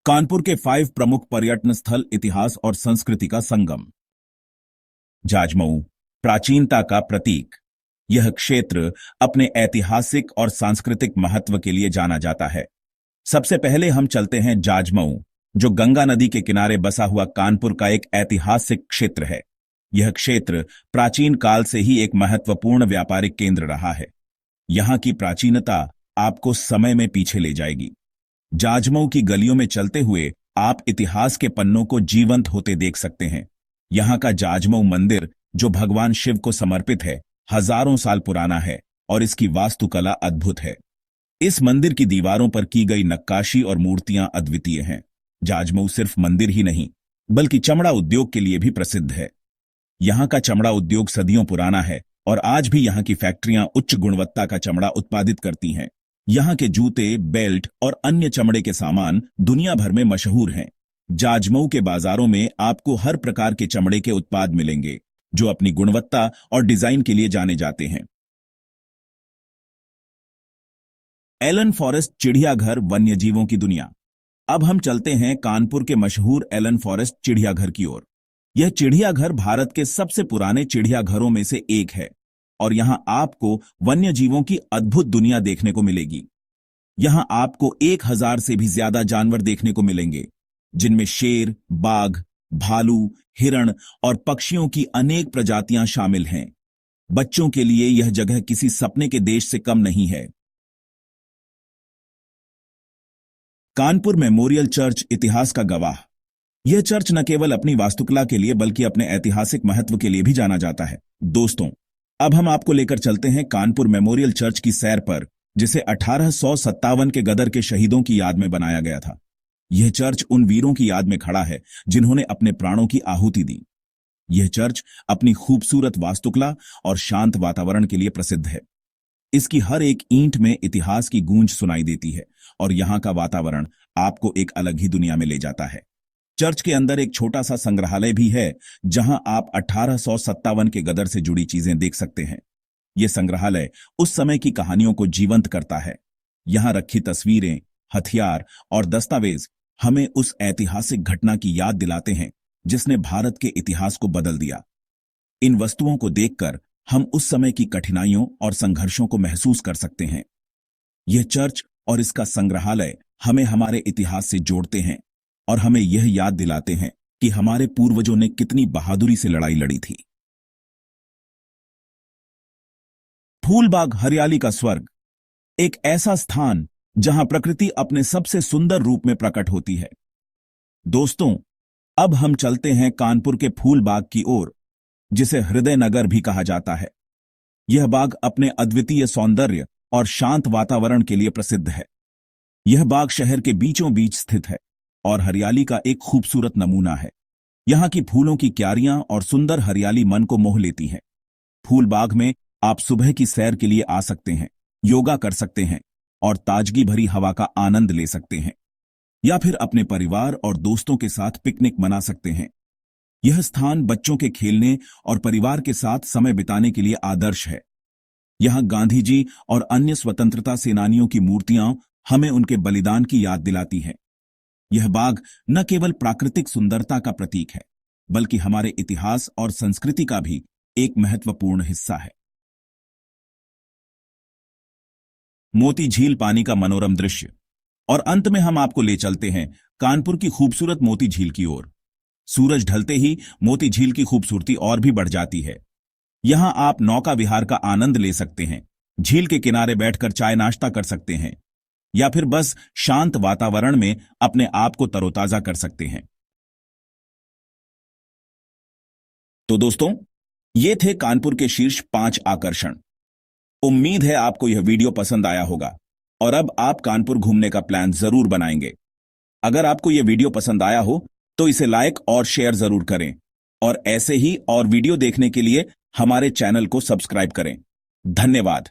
कानपुर के 5 प्रमुख पर्यटन स्थल, इतिहास और संस्कृति का संगम। जाजमऊ, प्राचीनता का प्रतीक। यह क्षेत्र अपने ऐतिहासिक और सांस्कृतिक महत्व के लिए जाना जाता है। सबसे पहले हम चलते हैं जाजमऊ, जो गंगा नदी के किनारे बसा हुआ कानपुर का एक ऐतिहासिक क्षेत्र है। यह क्षेत्र प्राचीन काल से ही एक महत्वपूर्ण व्यापारिक केंद्र रहा है। यहां की प्राचीनता आपको समय में पीछे ले जाएगी। जाजमऊ की गलियों में चलते हुए आप इतिहास के पन्नों को जीवंत होते देख सकते हैं। यहां का जाजमऊ मंदिर, जो भगवान शिव को समर्पित है, हजारों साल पुराना है और इसकी वास्तुकला अद्भुत है। इस मंदिर की दीवारों पर की गई नक्काशी और मूर्तियां अद्वितीय हैं। जाजमऊ सिर्फ मंदिर ही नहीं, बल्कि चमड़ा उद्योग के लिए भी प्रसिद्ध है। यहां का चमड़ा उद्योग सदियों पुराना है और आज भी यहां की फैक्ट्रियां उच्च गुणवत्ता का चमड़ा उत्पादित करती हैं। यहां के जूते, बेल्ट और अन्य चमड़े के सामान दुनिया भर में मशहूर हैं। जाजमऊ के बाजारों में आपको हर प्रकार के चमड़े के उत्पाद मिलेंगे, जो अपनी गुणवत्ता और डिजाइन के लिए जाने जाते हैं। एलन फॉरेस्ट चिड़ियाघर, वन्यजीवों की दुनिया। अब हम चलते हैं कानपुर के मशहूर एलन फॉरेस्ट चिड़ियाघर की ओर। यह चिड़ियाघर भारत के सबसे पुराने चिड़ियाघरों में से एक है और यहां आपको वन्यजीवों की अद्भुत दुनिया देखने को मिलेगी। यहां आपको 1000 से भी ज्यादा जानवर देखने को मिलेंगे, जिनमें शेर, बाघ, भालू, हिरण और पक्षियों की अनेक प्रजातियां शामिल हैं। बच्चों के लिए यह जगह किसी सपने के देश से कम नहीं है। कानपुर मेमोरियल चर्च, इतिहास का गवाह। यह चर्च न केवल अपनी वास्तुकला के लिए बल्कि अपने ऐतिहासिक महत्व के लिए भी जाना जाता है। दोस्तों, अब हम आपको लेकर चलते हैं कानपुर मेमोरियल चर्च की सैर पर, जिसे 1857 के गदर के शहीदों की याद में बनाया गया था। यह चर्च उन वीरों की याद में खड़ा है जिन्होंने अपने प्राणों की आहुति दी। यह चर्च अपनी खूबसूरत वास्तुकला और शांत वातावरण के लिए प्रसिद्ध है। इसकी हर एक ईंट में इतिहास की गूंज सुनाई देती है और यहां का वातावरण आपको एक अलग ही दुनिया में ले जाता है। चर्च के अंदर एक छोटा सा संग्रहालय भी है, जहां आप 1857 के गदर से जुड़ी चीजें देख सकते हैं। यह संग्रहालय उस समय की कहानियों को जीवंत करता है। यहां रखी तस्वीरें, हथियार और दस्तावेज हमें उस ऐतिहासिक घटना की याद दिलाते हैं जिसने भारत के इतिहास को बदल दिया। इन वस्तुओं को देखकर हम उस समय की कठिनाइयों और संघर्षों को महसूस कर सकते हैं। यह चर्च और इसका संग्रहालय हमें हमारे इतिहास से जोड़ते हैं और हमें यह याद दिलाते हैं कि हमारे पूर्वजों ने कितनी बहादुरी से लड़ाई लड़ी थी। फूलबाग, हरियाली का स्वर्ग। एक ऐसा स्थान जहां प्रकृति अपने सबसे सुंदर रूप में प्रकट होती है। दोस्तों, अब हम चलते हैं कानपुर के फूलबाग की ओर, जिसे हृदय नगर भी कहा जाता है। यह बाग अपने अद्वितीय सौंदर्य और शांत वातावरण के लिए प्रसिद्ध है। यह बाग शहर के बीचों बीच स्थित है और हरियाली का एक खूबसूरत नमूना है। यहां की फूलों की क्यारियां और सुंदर हरियाली मन को मोह लेती हैं। फूलबाग में आप सुबह की सैर के लिए आ सकते हैं, योगा कर सकते हैं और ताजगी भरी हवा का आनंद ले सकते हैं, या फिर अपने परिवार और दोस्तों के साथ पिकनिक मना सकते हैं। यह स्थान बच्चों के खेलने और परिवार के साथ समय बिताने के लिए आदर्श है। यहां गांधी जी और अन्य स्वतंत्रता सेनानियों की मूर्तियां हमें उनके बलिदान की याद दिलाती हैं। यह बाग न केवल प्राकृतिक सुंदरता का प्रतीक है, बल्कि हमारे इतिहास और संस्कृति का भी एक महत्वपूर्ण हिस्सा है। मोती झील, पानी का मनोरम दृश्य। और अंत में हम आपको ले चलते हैं कानपुर की खूबसूरत मोती झील की ओर। सूरज ढलते ही मोती झील की खूबसूरती और भी बढ़ जाती है। यहां आप नौका विहार का आनंद ले सकते हैं, झील के किनारे बैठकर चाय नाश्ता कर सकते हैं, या फिर बस शांत वातावरण में अपने आप को तरोताजा कर सकते हैं। तो दोस्तों, ये थे कानपुर के शीर्ष 5 आकर्षण। उम्मीद है आपको यह वीडियो पसंद आया होगा और अब आप कानपुर घूमने का प्लान जरूर बनाएंगे। अगर आपको यह वीडियो पसंद आया हो तो इसे लाइक और शेयर जरूर करें और ऐसे ही और वीडियो देखने के लिए हमारे चैनल को सब्सक्राइब करें। धन्यवाद।